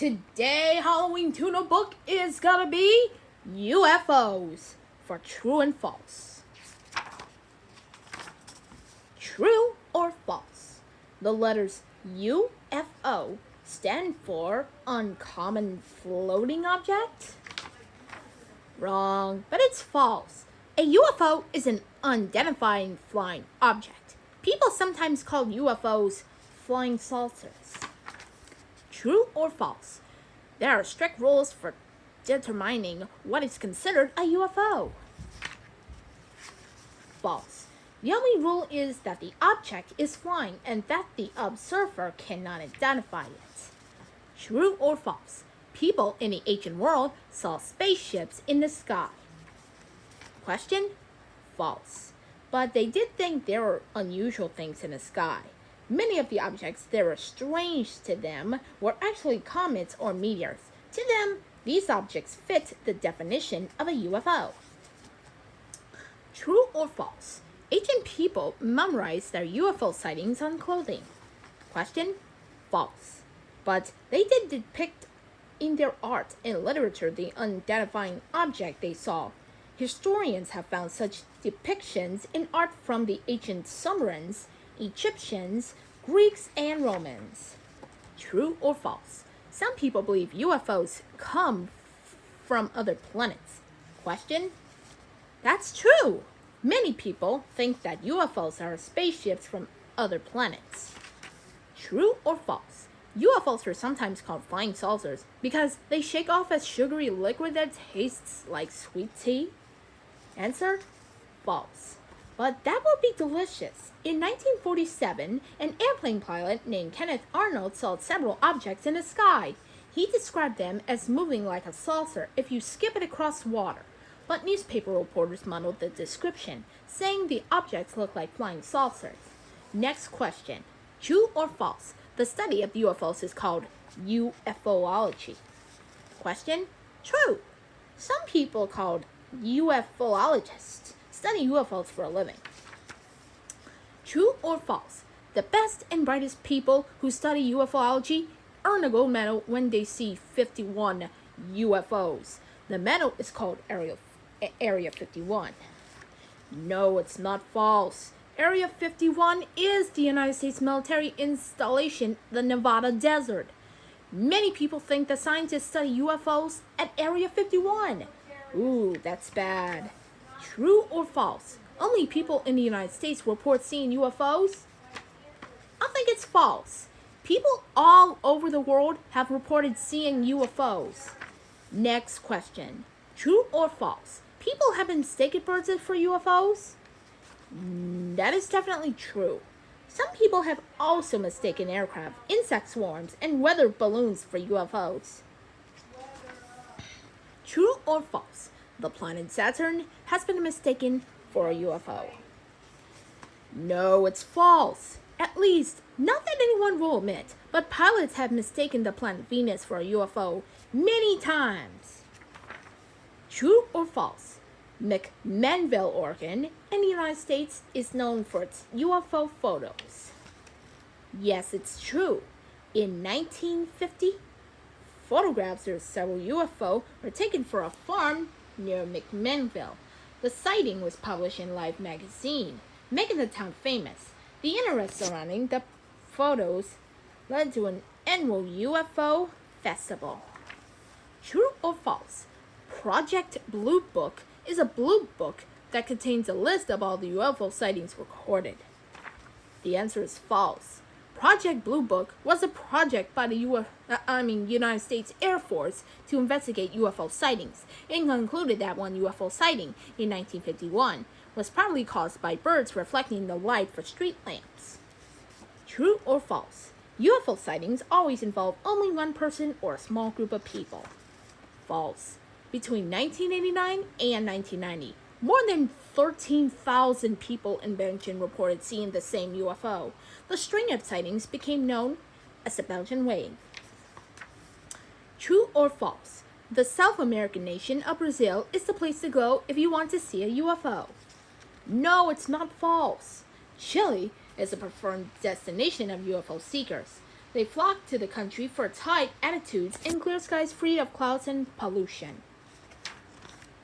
Today, Halloweentoono book is gonna be UFOs for true and false. True or false? The letters UFO stand for uncommon floating object? Wrong, but it's false. A UFO is an unidentified flying object. People sometimes call UFOs flying saucers. True or false? There are strict rules for determining what is considered a UFO. False. The only rule is that the object is flying and that the observer cannot identify it. True or false? People in the ancient world saw spaceships in the sky. Question? False. But they did think there were unusual things in the sky. Many of the objects that were strange to them were actually comets or meteors. To them, these objects fit the definition of a UFO. True or false? Ancient people memorized their UFO sightings on clothing. Question? False. But they did depict in their art and literature the unidentified object they saw. Historians have found such depictions in art from the ancient Sumerians, Egyptians, Greeks, and Romans. True or false? Some people believe UFOs come from other planets. Question? That's true. Many people think that UFOs are spaceships from other planets. True or false? UFOs are sometimes called flying saucers because they shake off a sugary liquid that tastes like sweet tea. Answer? False. But that would be delicious. In 1947, an airplane pilot named Kenneth Arnold saw several objects in the sky. He described them as moving like a saucer if you skip it across water. But newspaper reporters muddled the description, saying the objects looked like flying saucers. Next question. True or false? The study of UFOs is called UFOlogy. Question? True. Some people called UFOlogists study UFOs for a living. True or false? The best and brightest people who study UFOlogy earn a gold medal when they see 51 UFOs. The medal is called Area 51. No, it's not false. Area 51 is the United States military installation, the Nevada desert. Many people think that scientists study UFOs at Area 51. Ooh, that's bad. True or false? Only people in the United States report seeing UFOs? I think it's false. People all over the world have reported seeing UFOs. Next question. True or false? People have mistaken birds for UFOs? That is definitely true. Some people have also mistaken aircraft, insect swarms, and weather balloons for UFOs. True or false? The planet Saturn has been mistaken for a UFO. No, it's false. At least, not that anyone will admit, but pilots have mistaken the planet Venus for a UFO many times. True or false? McMinnville, Oregon, in the United States is known for its UFO photos. Yes, it's true. In 1950, photographs of several UFO were taken for a farm near McMinnville. The sighting was published in Life magazine, making the town famous. The interest surrounding the photos led to an annual UFO festival. True or false? Project Blue Book is a blue book that contains a list of all the UFO sightings recorded. The answer is false. Project Blue Book was a project by the United States Air Force to investigate UFO sightings, and concluded that one UFO sighting in 1951 was probably caused by birds reflecting the light for street lamps. True or false? UFO sightings always involve only one person or a small group of people. False. Between 1989 and 1990, more than 13,000 people in Belgium reported seeing the same UFO. The string of sightings became known as the Belgian Wave. True or false? The South American nation of Brazil is the place to go if you want to see a UFO. No, it's not false. Chile is a preferred destination of UFO seekers. They flock to the country for its high altitudes and clear skies free of clouds and pollution.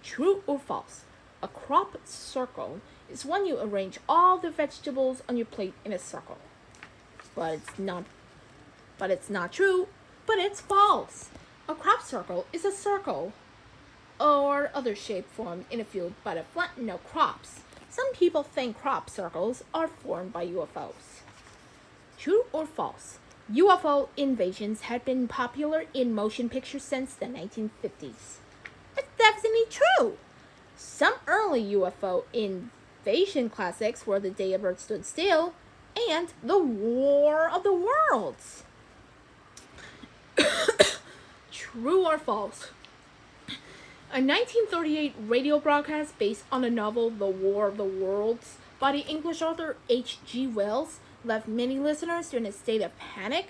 True or false? A crop circle is when you arrange all the vegetables on your plate in a circle. But it's not true, but it's false. A crop circle is a circle or other shape formed in a field by the flattened out crops. Some people think crop circles are formed by UFOs. True or false? UFO invasions had been popular in motion pictures since the 1950s. It's definitely true. Some early UFO invasion classics were The Day a Bird Stood Still and The War of the Worlds. True or false? A 1938 radio broadcast based on the novel The War of the Worlds by the English author H.G. Wells left many listeners in a state of panic.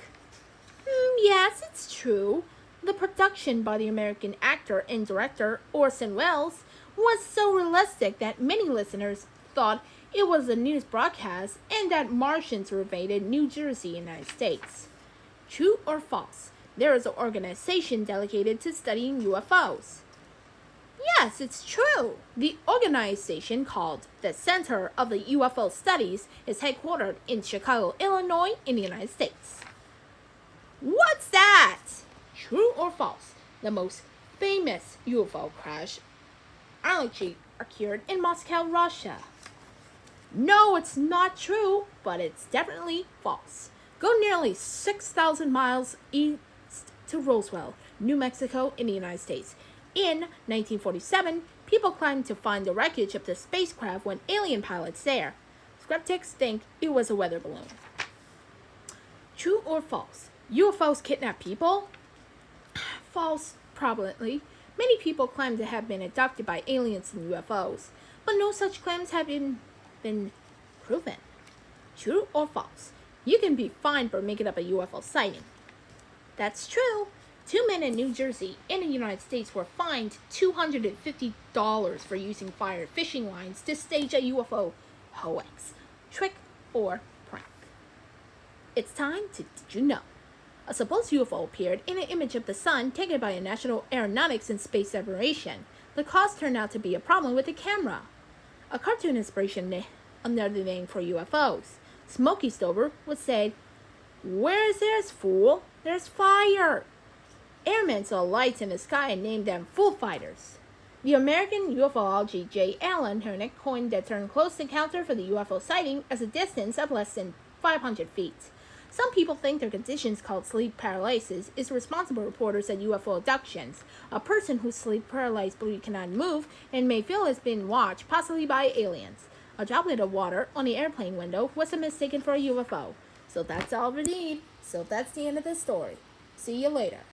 Yes, it's true. The production by the American actor and director Orson Welles was so realistic that many listeners thought it was a news broadcast and that Martians invaded New Jersey, United States. True or false? There is an organization dedicated to studying UFOs. Yes, it's true. The organization called the Center of the UFO Studies is headquartered in Chicago, Illinois, in the United States. What's that? True or false? The most famous UFO crash allegedly occurred in Moscow, Russia. No, it's not true, but it's definitely false. Go nearly 6,000 miles east to Roswell, New Mexico, in the United States. In 1947, people claimed to find the wreckage of the spacecraft when alien pilots there. Skeptics think it was a weather balloon. True or false? UFOs kidnap people? False, probably. Many people claim to have been abducted by aliens and UFOs, but no such claims have been proven. True or false? You can be fined for making up a UFO sighting. That's true. 2 men in New Jersey in the United States were fined $250 for using fire fishing lines to stage a UFO hoax, trick, or prank. It's time to Did You Know? A supposed UFO appeared in an image of the sun taken by a National Aeronautics and Space Federation. The cause turned out to be a problem with the camera. A cartoon inspiration under the name for UFOs. Smokey Stover would say, "Where's there's fool? There's fire." Airmen saw lights in the sky and named them Fool Fighters. The American ufologist J. Allen Hynek coined the term close encounter for the UFO sighting as a distance of less than 500 feet. Some people think their conditions called sleep paralysis is responsible for reporters at UFO abductions. A person who's sleep paralyzed but cannot move and may feel has been watched, possibly by aliens. A droplet of water on the airplane window was mistaken for a UFO. So that's all we need. So that's the end of this story. See you later.